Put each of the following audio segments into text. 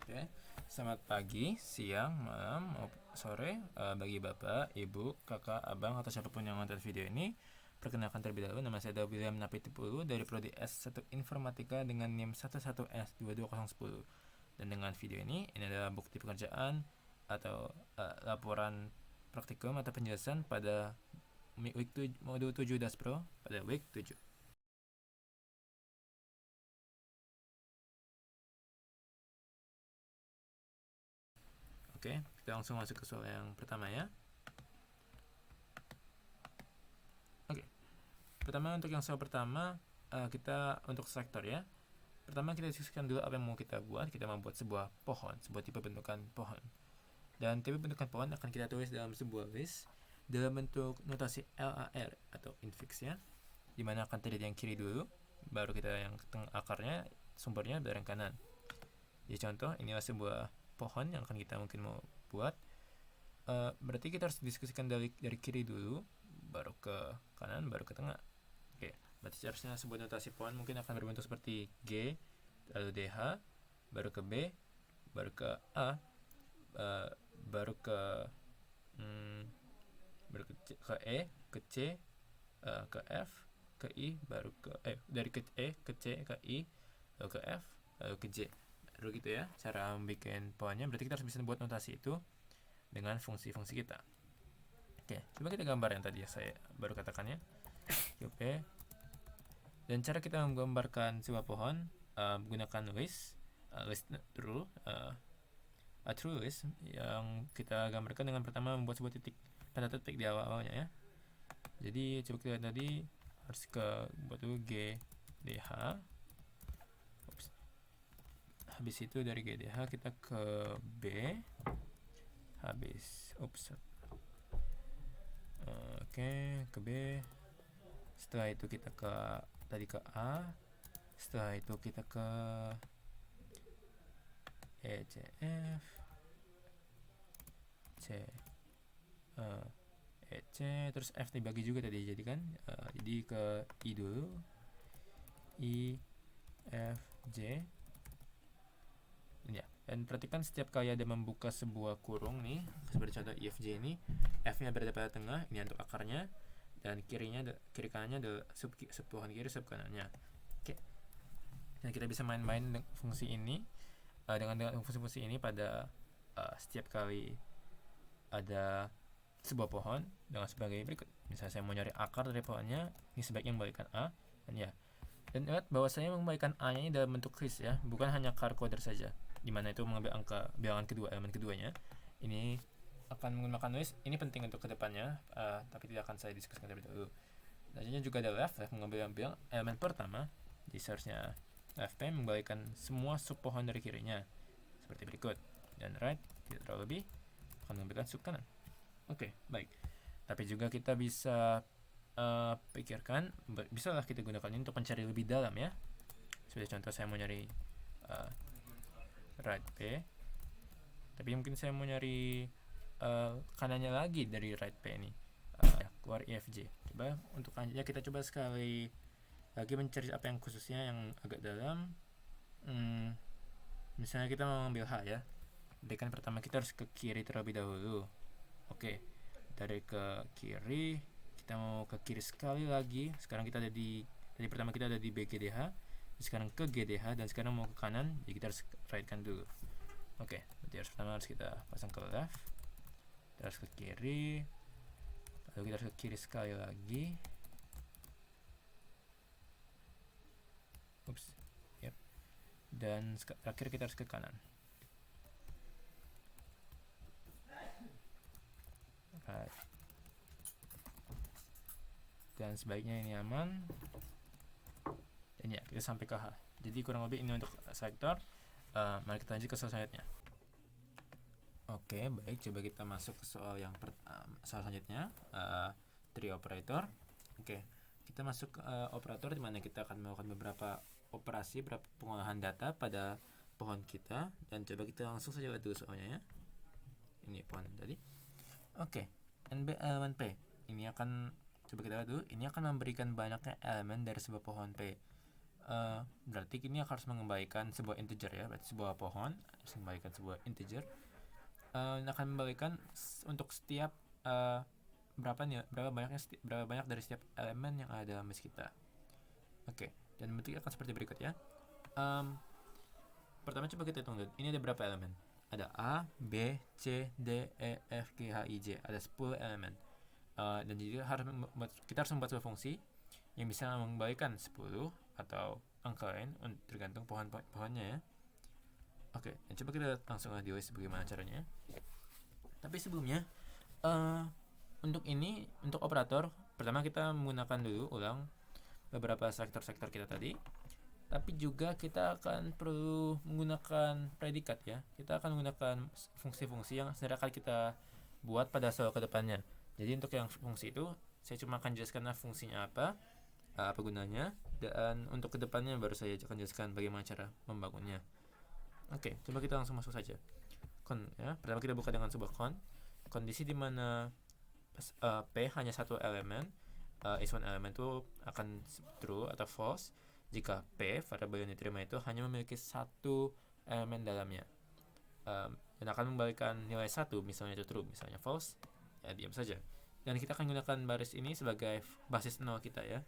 Oke, selamat pagi, siang, malam, sore bagi bapak, ibu, kakak, abang, atau siapapun yang nonton video ini. Perkenalkan terlebih dahulu, nama saya William Napitipulu dari Prodi S1 Informatika dengan NIM 11S22010. Dan dengan video ini adalah bukti pekerjaan atau laporan praktikum atau penjelasan pada modul 7 DAS Pro pada week 7. Oke, kita langsung masuk ke soal yang pertama ya. Oke, pertama untuk yang soal pertama kita untuk sektor ya. Pertama kita diskusikan dulu apa yang mau kita buat. Kita mau buat sebuah pohon, sebuah tipe bentukan pohon. Dan tipe bentukan pohon akan kita tulis dalam sebuah list dalam bentuk notasi LAR atau infix ya. Dimana akan terjadi yang kiri dulu, baru kita yang tengah akarnya, sumbernya dari yang kanan. Jadi contoh, inilah sebuah pohon yang akan kita mungkin mau buat. Berarti kita harus diskusikan dari kiri dulu, baru ke kanan, baru ke tengah. Oke, berarti seharusnya sebuah notasi pohon mungkin akan berbentuk seperti G, lalu DH, baru ke B, baru ke A, baru ke E, ke C, ke F, ke I, baru ke dari ke E ke C ke I, lalu ke F, lalu ke J. Lalu gitu ya cara membuat pohonnya. Berarti kita harus bisa buat notasi itu dengan fungsi-fungsi kita. Oke, coba kita gambar yang tadi saya baru katakannya. Oke. Dan cara kita menggambarkan sebuah pohon menggunakan list rule, a true list yang kita gambarkan dengan pertama membuat sebuah tanda titik di awal-awalnya ya. Jadi coba kita lihat tadi harus ke buat dulu G DH. Habis itu dari GDH kita ke B. Ke B. Setelah itu kita ke A. Setelah itu kita ke E, C, F, C, E, C, terus F dibagi juga tadi, jadi kan jadi ke I dulu, I, F, J ya. Dan perhatikan setiap kali ada membuka sebuah kurung nih, seperti contoh IFJ ini, F nya berada pada tengah, ini untuk akarnya, dan kiri kanannya adalah sub pohon kiri, sub kanannya. Oke. Dan kita bisa main-main dengan fungsi ini, dengan fungsi-fungsi ini pada setiap kali ada sebuah pohon dengan sebagai berikut. Misalnya saya mau nyari akar dari pohonnya, ini sebaiknya membalikkan A, dan ya. Dan ingat bahwa saya mengembalikan A nya ini dalam bentuk list ya, bukan hanya char coder saja, dimana itu mengambil angka bilangan kedua, elemen keduanya. Ini akan menggunakan list. Ini penting untuk kedepannya, tapi tidak akan saya diskusikan terlebih dahulu. Selanjutnya juga ada left mengambil elemen pertama. Jadi seharusnya left p mengembalikan semua sub pohon dari kirinya seperti berikut. Dan right tidak terlalu lebih akan mengambilkan sub kanan. Oke, baik. Tapi juga kita bisa pikirkan, bisalah kita gunakan ini untuk mencari lebih dalam ya. Seperti contoh saya mau nyari right P, tapi mungkin saya mau nyari kanannya lagi dari right P ini, keluar IFJ. Coba untuk kanannya kita coba sekali lagi mencari apa yang khususnya yang agak dalam. Misalnya kita mau ambil H ya, jadi kan pertama kita harus ke kiri terlebih dahulu. Oke, dari ke kiri kita mau ke kiri sekali lagi. Sekarang kita ada di, tadi pertama kita ada di BGDH, sekarang ke GDH, dan sekarang mau ke kanan, jadi kita harus right kan dulu. Oke, berarti pertama harus kita pasang ke left, kita harus ke kiri, lalu kita harus ke kiri sekali lagi. Yep. Dan terakhir kita harus ke kanan. Right. Dan sebaiknya ini aman. Dan ya, kita sampai ke H. Jadi kurang lebih ini untuk sektor. Mari kita lanjut ke soal selanjutnya. Oke, baik. Coba kita masuk ke soal yang soal selanjutnya, tree operator. Oke, kita masuk ke operator di mana kita akan melakukan beberapa operasi, beberapa pengolahan data pada pohon kita. Dan coba kita langsung saja lihat dulu soalnya ya. Ini pohon tadi. Oke, NB elemen P. Ini akan, coba kita lihat dulu, ini akan memberikan banyaknya elemen dari sebuah pohon P. berarti ini harus mengembalikan sebuah integer ya, berarti sebuah pohon harus mengembalikan sebuah integer, akan membalikan untuk setiap berapa banyak dari setiap elemen yang ada dalam list kita. Oke, dan bentuknya akan seperti berikut ya. Pertama coba kita hitung dulu. Ini ada berapa elemen? Ada A, B, C, D, E, F, G, H, I, J. Ada 10 elemen. Dan jadi kita harus membuat sebuah fungsi yang bisa mengembalikan 10 atau angka lain tergantung pohonnya ya. Oke, dan coba kita langsung list bagaimana caranya. Tapi sebelumnya, untuk operator, pertama kita menggunakan dulu ulang beberapa sektor-sektor kita tadi. Tapi juga kita akan perlu menggunakan predikat ya. Kita akan menggunakan fungsi-fungsi yang sebenarnya akan kita buat pada soal kedepannya. Jadi untuk yang fungsi itu saya cuma akan jelaskan fungsinya apa gunanya, dan untuk kedepannya baru saya akan jelaskan bagaimana cara membangunnya. Oke, coba kita langsung masuk saja. Ya. Pertama kita buka dengan sebuah kondisi di mana P hanya satu elemen, is one element itu akan true atau false jika P, variabel yang diterima itu hanya memiliki satu elemen dalamnya, dan akan membalikan nilai 1, misalnya itu true, misalnya false, ya diam saja. Dan kita akan gunakan baris ini sebagai basis 0 kita ya.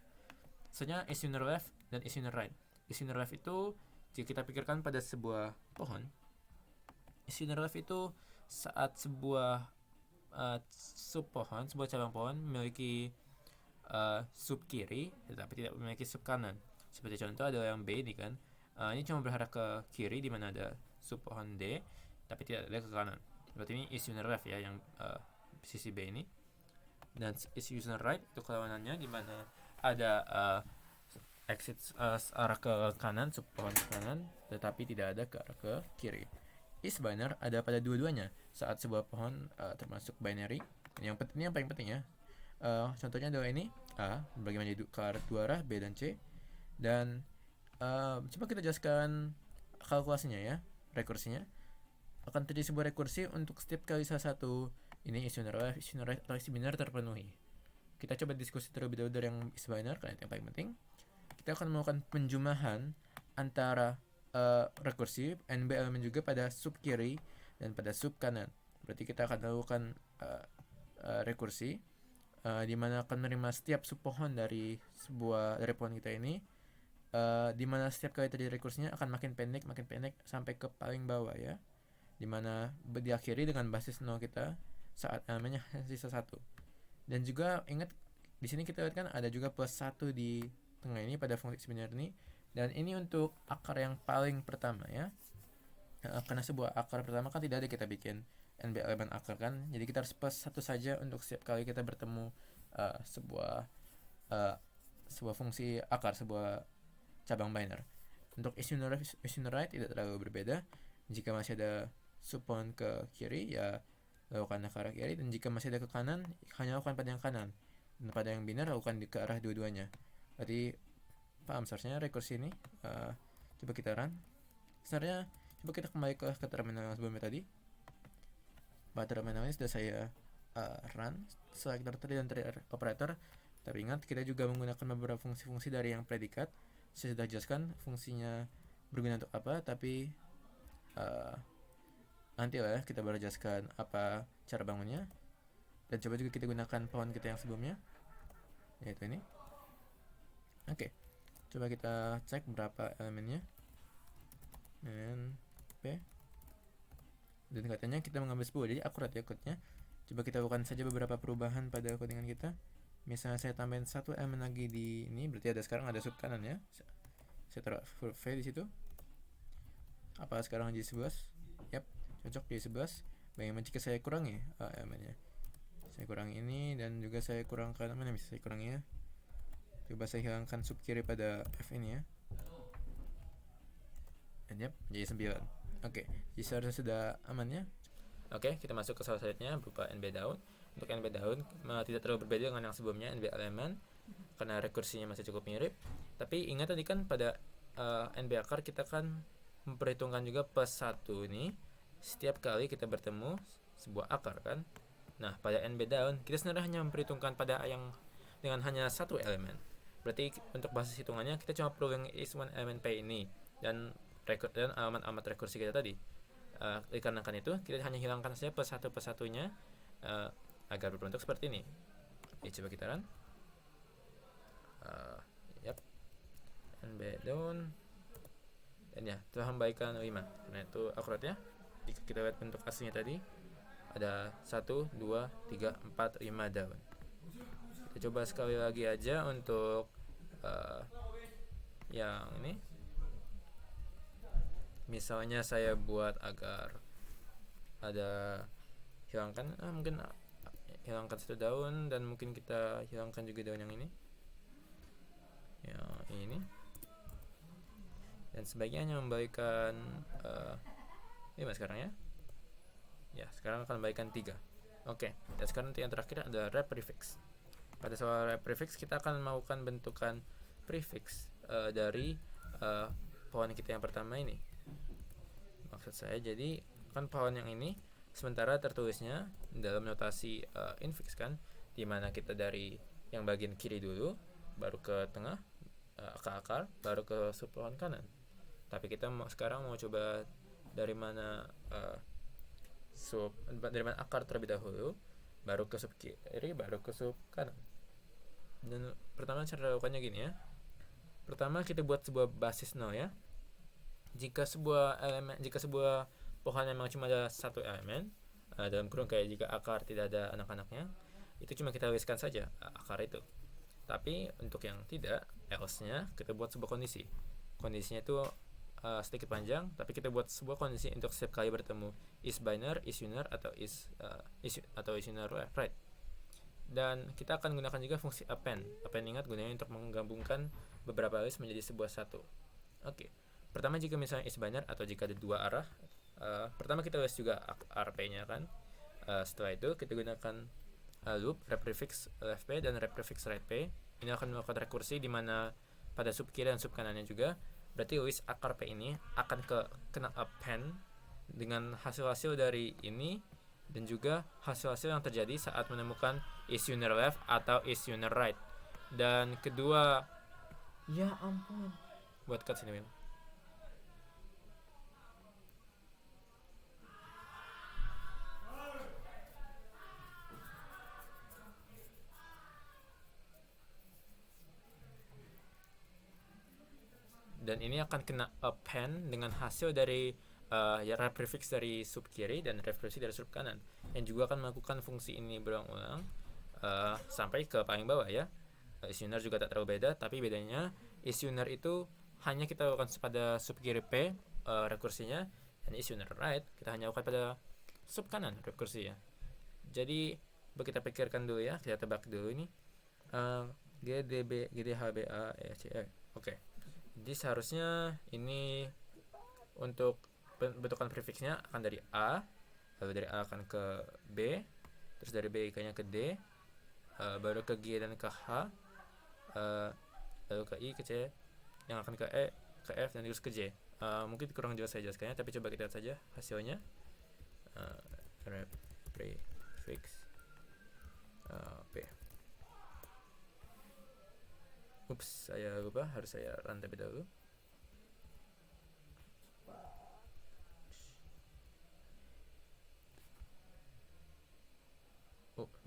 Misalnya is unit left dan is unit right. Is unit left itu jika kita pikirkan pada sebuah pohon, is unit left itu saat sebuah sebuah cabang pohon memiliki sub kiri tetapi tidak memiliki sub kanan. Seperti contoh adalah yang B ini kan, ini cuma berarah ke kiri di mana ada sub pohon D, tapi tidak ada ke kanan. Berarti ini is unit left ya, yang sisi B ini. Dan is unit right itu kelawanannya di mana ada exit arah ke kanan, sub pohon ke kanan, tetapi tidak ada ke arah ke kiri. Is binary ada pada dua-duanya saat sebuah pohon termasuk binary. Ini yang paling penting ya. Contohnya adalah ini A bagaimana ke arah dua arah, B dan C. Dan coba kita jelaskan kalkulasinya ya, rekursinya. Akan terjadi sebuah rekursi untuk setiap kali salah satu ini is unit left, is unit right atau is binary terpenuhi. Kita coba diskusi terlebih dahulu dari yang is binary karena itu yang paling penting. Kita akan melakukan penjumlahan antara rekursi NB elemen juga pada sub kiri dan pada sub kanan. Berarti kita akan melakukan rekursi di mana akan menerima setiap sub pohon dari pohon kita ini, di mana setiap kali terjadi rekursinya akan makin pendek sampai ke paling bawah ya, di mana diakhiri dengan basis 0 kita saat elemennya sisa 1. Dan juga ingat di sini kita lihat kan ada juga plus 1 di tengah ini pada fungsi sebenarnya ini, dan ini untuk akar yang paling pertama ya. Karena sebuah akar pertama kan tidak ada kita bikin NB elemen akar kan, jadi kita harus plus 1 saja untuk setiap kali kita bertemu sebuah fungsi akar, sebuah cabang binary. Untuk is unit right tidak terlalu berbeda. Jika masih ada sub pohon ke kiri ya lakukan ke arah kiri, dan jika masih ada ke kanan hanya lakukan pada yang kanan, dan pada yang binary lakukan ke arah dua-duanya. Berarti paham seharusnya rekursi ini. Coba kita run. Sebenarnya coba kita kembali ke terminal yang sebelumnya tadi. Pada terminal ini sudah saya run selector tadi dan operator. Tapi ingat kita juga menggunakan beberapa fungsi-fungsi dari yang predikat. Saya sudah jelaskan fungsinya berguna untuk apa, tapi nanti lah ya kita baru jelaskan apa cara bangunnya. Dan coba juga kita gunakan pohon kita yang sebelumnya, yaitu ini. Oke, coba kita cek berapa elemennya. Dan P. Dan katanya kita mengambil 10, jadi akurat ya code-nya. Coba kita lakukan saja beberapa perubahan pada codingan kita. Misalnya saya tambahin satu elemen lagi di ini, berarti ada sekarang ada sub kanan ya. Saya taruh V di situ. Apa sekarang jadi 11? Yap, cocok jadi 11. Bagaimana jika saya kurangi elemennya? Saya kurangi ini dan juga saya kurangkan mana bisa saya kurangi ya. Coba saya hilangkan sub kiri pada F ini ya. Dan yap, jadi 9. Oke, jadi seharusnya sudah aman ya. Oke, kita masuk ke salah satunya berupa NB down. Untuk NB down tidak terlalu berbeda dengan yang sebelumnya NB elemen karena rekursinya masih cukup mirip. Tapi ingat tadi kan pada NB akar kita kan memperhitungkan juga plus 1 ini setiap kali kita bertemu sebuah akar kan. Nah, pada NB down kita sebenarnya hanya memperhitungkan pada yang dengan hanya satu elemen. Berarti untuk basis hitungannya kita cuma perlu yang is1 element p ini dan alamat rekursi kita tadi. Dikarenakan itu kita hanya hilangkan saja persatunya agar berbentuk seperti ini. Coba kita run. Yap. NB down. Dan ya, telah membaikan 5. Nah, itu akuratnya. Jika kita lihat bentuk aslinya tadi, ada 1, 2, 3, 4, 5 daun. Kita coba sekali lagi aja untuk yang ini. Misalnya saya buat agar ada hilangkan, mungkin hilangkan 1 daun, dan mungkin kita hilangkan juga daun yang ini. Yang ini. Dan sebaiknya hanya memberikan 5 sekarang ya. Ya, sekarang akan memberikan 3. Oke, dan sekarang yang terakhir adalah wrap prefix. Pada soal wrap prefix kita akan melakukan bentukan prefix dari pohon kita yang pertama ini. Maksud saya, jadi kan pohon yang ini sementara tertulisnya dalam notasi infix kan, dimana kita dari yang bagian kiri dulu, baru ke tengah, ke akar, baru ke sub pohon kanan. Tapi kita sekarang mau coba dari mana dari mana akar terlebih dahulu, baru ke sub kiri, baru ke sub kanan. Dan pertama cara lakukannya gini ya. Pertama kita buat sebuah basis nol ya. Jika sebuah pohon memang cuma ada 1 elemen, dalam kurung kayak jika akar tidak ada anak-anaknya, itu cuma kita tuliskan saja akar itu. Tapi untuk yang tidak, else-nya kita buat sebuah kondisi. Kondisinya itu sedikit panjang, tapi kita buat sebuah kondisi untuk setiap kali bertemu is binary, is unary, atau is unary right. Dan kita akan gunakan juga fungsi append. Append ingat gunanya untuk menggabungkan beberapa list menjadi sebuah satu. Oke. Pertama, jika misalnya is binary atau jika ada 2 arah, pertama kita list juga rp-nya kan. Setelah itu kita gunakan loop wrap prefix left p dan wrap prefix right p. Ini akan melakukan rekursi di mana pada sub kiri dan sub kanannya juga. Berarti list akar p ini akan kena append dengan hasil-hasil dari ini dan juga hasil-hasil yang terjadi saat menemukan is unary left atau is unary right. Dan kedua, ya ampun, buat cut sini Will. Dan ini akan kena append dengan hasil dari wrap prefix dari sub kiri dan wrap prefix dari sub kanan, yang juga akan melakukan fungsi ini berulang-ulang sampai ke paling bawah ya. Is unary juga tak terlalu beda, tapi bedanya is unary itu hanya kita lakukan pada sub kiri p rekursinya, dan is unary right kita hanya lakukan pada sub kanan rekursinya. Jadi kita pikirkan dulu ya, kita tebak dulu ini GDB, GDHBA, ECE. Oke. Jadi seharusnya ini untuk bentukan prefixnya akan dari A, lalu dari A akan ke B, terus dari B ikanya ke D, baru ke G dan ke H, lalu ke I, ke C, yang akan ke E, ke F, dan terus ke J. Mungkin kurang jelas saya jelaskannya, tapi coba kita lihat saja hasilnya. Wrap prefix P. Ups, saya lupa, harus saya run terlebih dahulu.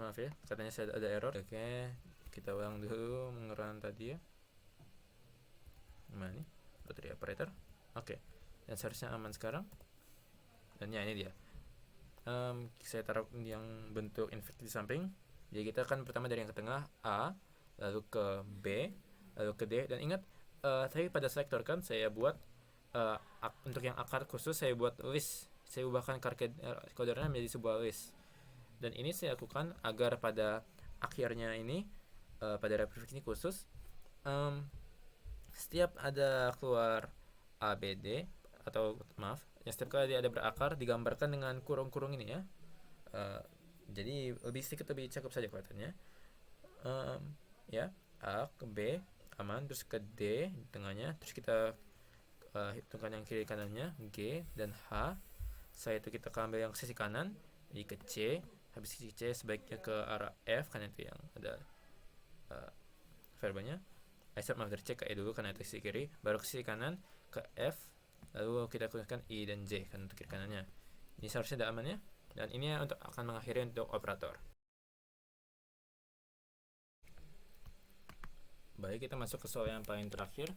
Maaf ya, katanya saya ada error. Oke, kita ulang dulu mengerun tadi ya. Gimana nih? Battery operator. Oke, dan seharusnya aman sekarang. Dan ya ini dia. Saya taruh yang bentuk infix di samping. Jadi kita akan pertama dari yang ke tengah A, lalu ke B, lalu ke D. Dan ingat tadi pada selektor kan saya buat untuk yang akar khusus saya buat list. Saya ubahkan codernya menjadi sebuah list. Dan ini saya lakukan agar pada akhirnya ini pada wrap prefix ini khusus, setiap ada keluar ABD atau maaf, setiap kali ada berakar digambarkan dengan kurung-kurung ini ya. Jadi sedikit lebih cakep saja kelihatannya. Ya, A ke B aman, terus ke D di tengahnya, terus kita hitungkan yang kiri kanannya G dan H. Setelah itu kita ambil yang sisi kanan, jadi ke C. Habis C sebaiknya ke arah F karena itu yang ada verbanya. maaf dari C ke E dulu karena itu sisi kiri, baru ke sisi kanan ke F, lalu kita gunakan I dan J kan untuk kiri kanannya. Ini seharusnya udah aman ya, dan ini untuk akan mengakhiri untuk operator. Baik, kita masuk ke soal yang paling terakhir.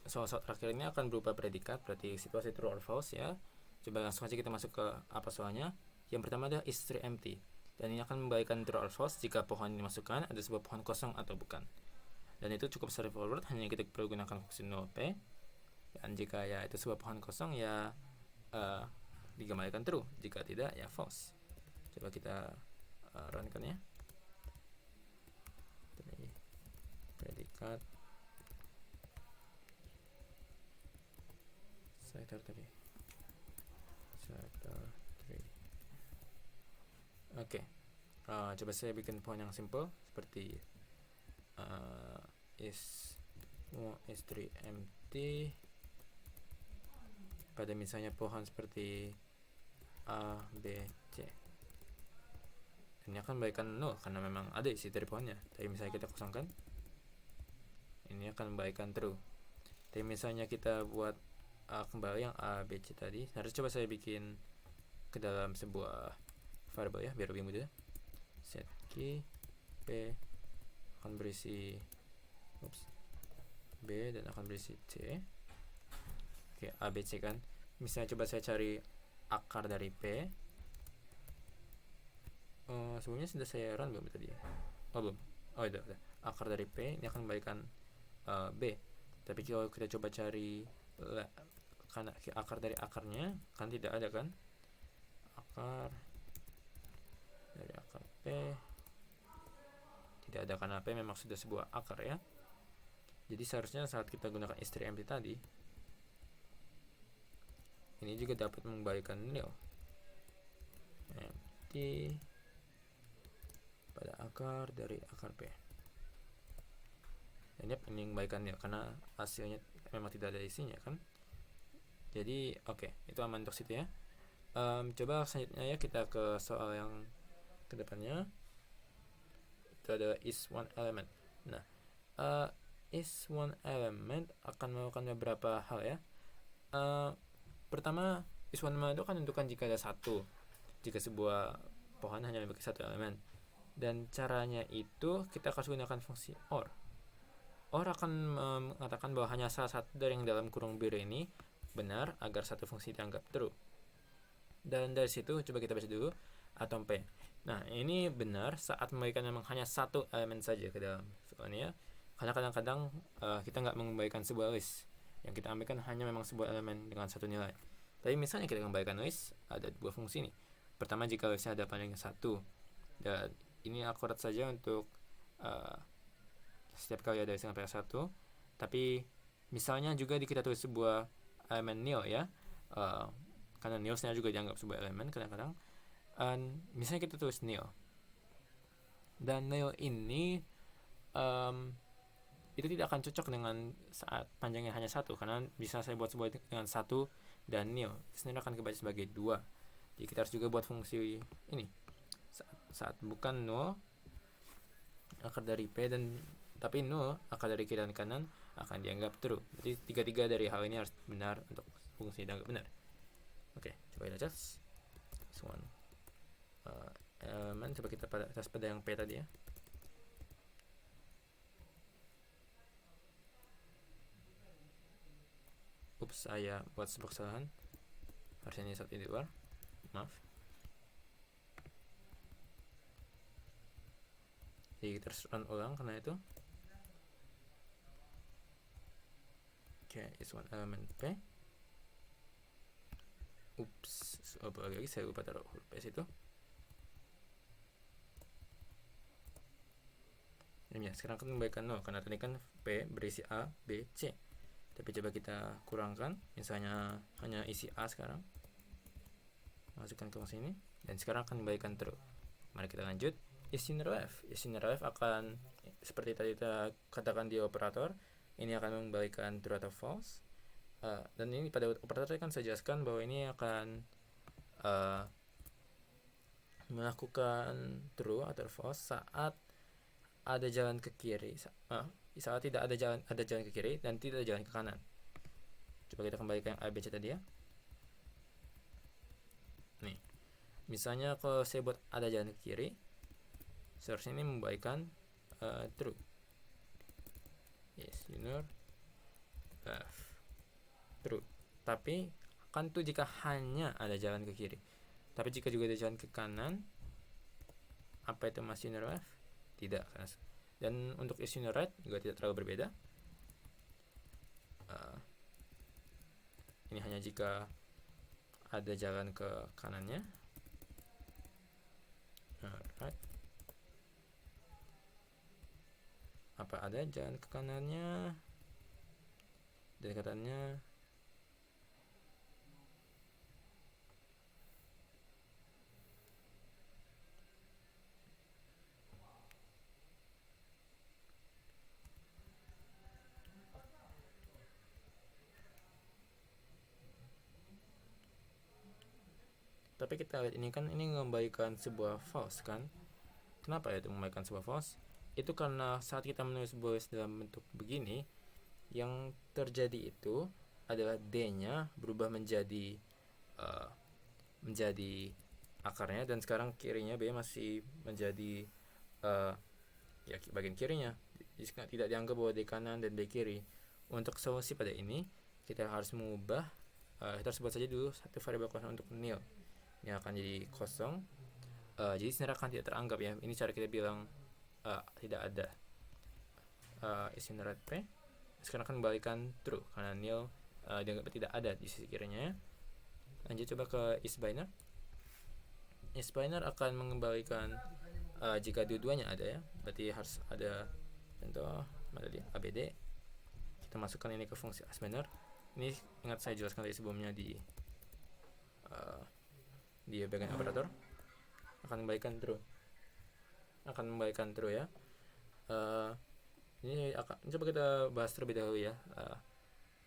Soal-soal terakhir ini akan berupa predikat, berarti situasi true or false ya. Coba langsung aja kita masuk ke apa soalnya. Yang pertama adalah is tree empty, dan ini akan membagikan true or false jika pohon yang dimasukkan ada sebuah pohon kosong atau bukan. Dan itu cukup straightforward, hanya kita perlu gunakan fungsi null p. Dan jika ya itu sebuah pohon kosong ya dikembalikan true, jika tidak ya false. Coba kita runkan ya. Predikat setter 3. Oke. Coba saya bikin pohon yang simple seperti is tree empty pada misalnya pohon seperti A, B, C. Ini akan membagikan 0 karena memang ada isi dari pohonnya. Tapi misalnya kita kosongkan, ini akan membagikan true. Tapi misalnya kita buat kembali yang A, B, C tadi, harus coba saya bikin ke dalam sebuah variable ya, biar lebih mudah. Set key P akan berisi B dan akan berisi C. Oke, A, B, C kan. Misalnya coba saya cari akar dari P. Sebelumnya sudah saya run belum tadi ya? Belum. Udah. Akar dari P ini akan membagikan B. Tapi kalau kita coba cari karena akar dari akarnya kan tidak ada kan? Akar dari akar P tidak ada karena P memang sudah sebuah akar ya. Jadi seharusnya saat kita gunakan is tree empty tadi, ini juga dapat membagikan nil. Empty pada akar dari akar P. Dan ini membagikan nil karena hasilnya memang tidak ada isinya kan. Jadi oke, itu aman untuk situ ya. Coba selanjutnya ya kita ke soal yang kedepannya. Itu ada is one element. Nah, is one element akan melakukan beberapa hal ya. Pertama, is one element itu kan menentukan jika ada satu, jika sebuah pohon hanya memiliki satu elemen. Dan caranya itu kita akan gunakan fungsi or. Or akan mengatakan bahwa hanya salah satu dari yang dalam kurung biru ini benar agar satu fungsi dianggap true. Dan dari situ coba kita baca dulu atom P. Nah, ini benar saat membagikan memang hanya satu elemen saja ke dalam soalnya. Karena kadang-kadang kita nggak mengembalikan sebuah list. Yang kita ambilkan hanya memang sebuah elemen dengan satu nilai. Tapi misalnya kita kembalikan list, ada dua fungsi nih. Pertama, jika listnya ada panjangnya 1. Dan ini akurat saja untuk setiap kali ada list sampai 1. Tapi misalnya juga kita tulis sebuah elemen nil ya. Karena nilsnya juga dianggap sebuah elemen kadang-kadang. Misalnya kita tulis nil. Dan nil ini itu tidak akan cocok dengan saat panjangnya hanya 1, karena bisa saya buat sebuah dengan 1 dan nil sendiri akan kebaca sebagai 2. Jadi kita harus juga buat fungsi ini saat bukan 0 akar dari P dan tapi 0 akar dari kiri dan kanan akan dianggap true. Jadi tiga-tiga dari hal ini harus benar untuk fungsi dianggap benar. Oke, coba kita cas one elemen. Coba kita tes pada yang P tadi ya. Saya buat sebuah kesalahan. Harusnya ini satu di luar. Maaf. Jadi kita run ulang karena itu. Oke, is one element P. Lagi saya lupa taruh huruf P situ. Ini ya, sekarang kan kembalikan 0 karena tadi kan P berisi A, B, C. Tapi coba kita kurangkan, misalnya hanya isi A sekarang. Masukkan ke sini dan sekarang akan kembalikan true. Mari kita lanjut. Is inner left akan seperti tadi kita katakan di operator, ini akan mengembalikan true atau false. Dan ini pada operator kan saya jelaskan bahwa ini akan melakukan true atau false saat ada jalan ke kiri, saat tidak ada jalan ke kiri dan tidak ada jalan ke kanan. Coba kita kembali ke yang ABC tadi ya. Nih, misalnya kalau saya buat ada jalan ke kiri, seharusnya ini membalikan true. Yes, linear left true. Tapi kan tuh jika hanya ada jalan ke kiri. Tapi jika juga ada jalan ke kanan, apa itu masih linear left? Tidak. Dan untuk is linear right juga tidak terlalu berbeda. Ini hanya jika ada jalan ke kanannya. Right. Apa ada jalan ke kanannya dan katanya tapi kita lihat ini kan ini mengembalikan sebuah false kan. Kenapa ya itu mengembalikan sebuah false? Itu karena saat kita menulis voice dalam bentuk begini, yang terjadi itu adalah D-nya berubah menjadi akarnya, dan sekarang kirinya B masih menjadi ya bagian kirinya. Jadi tidak dianggap bahwa D kanan dan D kiri. Untuk solusi pada ini kita harus mengubah, kita harus buat saja dulu satu variabel kosong untuk nil. Ini akan jadi kosong. Jadi sebenarnya akan tidak teranggap ya. Ini cara kita bilang tidak ada is in red P. Sekarang akan kembalikan true karena nil dianggap tidak ada di sisi kirinya ya. Lanjut coba ke is binary. Is binary akan mengembalikan jika dua-duanya ada ya. Berarti harus ada contoh mana tadi ABD. Kita masukkan ini ke fungsi is binary. Ini ingat saya jelaskan tadi sebelumnya di bagian operator. Akan membalikan true ya. Ini coba kita bahas terlebih dahulu ya.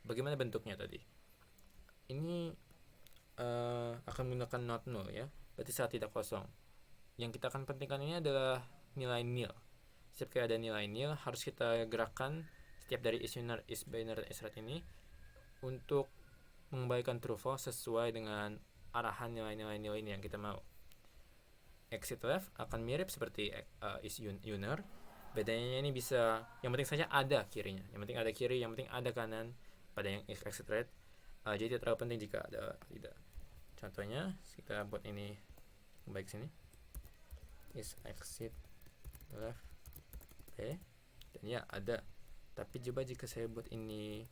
Bagaimana bentuknya tadi? Ini akan menggunakan not null ya. Berarti saat tidak kosong. Yang kita akan pentingkan ini adalah nilai nil. Setiap kali ada nilai nil harus kita gerakkan setiap dari is binary dan is right ini untuk mengembalikan true false sesuai dengan arahan nilai-nilai nil ini yang kita mau. Exit left akan mirip seperti is uner. Bedanya ini bisa, yang penting saja ada kirinya. Yang penting ada kiri, yang penting ada kanan pada yang exit right. Jadi tidak terlalu penting jika ada tidak. Contohnya kita buat ini kembali ke sini. Is exit left P dan ya ada. Tapi coba jika saya buat ini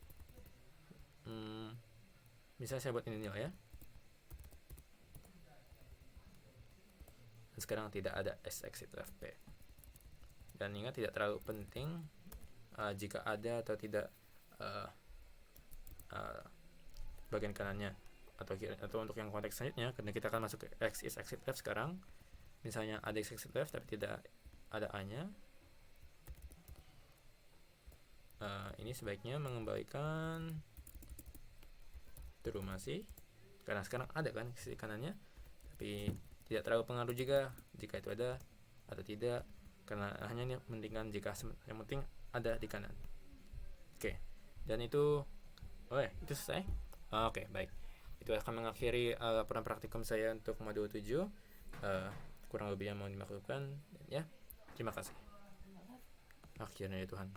misalnya saya buat ini nil ya. Dan sekarang tidak ada is exit left P. Dan ingat tidak terlalu penting jika ada atau tidak bagian kanannya atau kiri, atau untuk yang konteks selanjutnya karena kita akan masuk ke X is exit left sekarang. Misalnya ada is exit left tapi tidak ada A-nya. Ini sebaiknya mengembalikan true masih karena sekarang ada kan sisi kanannya, tapi tidak terlalu pengaruh juga jika itu ada atau tidak karena hanya ini pentingkan jika yang penting ada di kanan. Oke. Dan itu itu selesai. Oke, baik. Itu akan mengakhiri laporan praktikum saya untuk modul 7. Kurang lebih yang mau dimaklumkan ya. Terima kasih. Akhirnya ya Tuhan.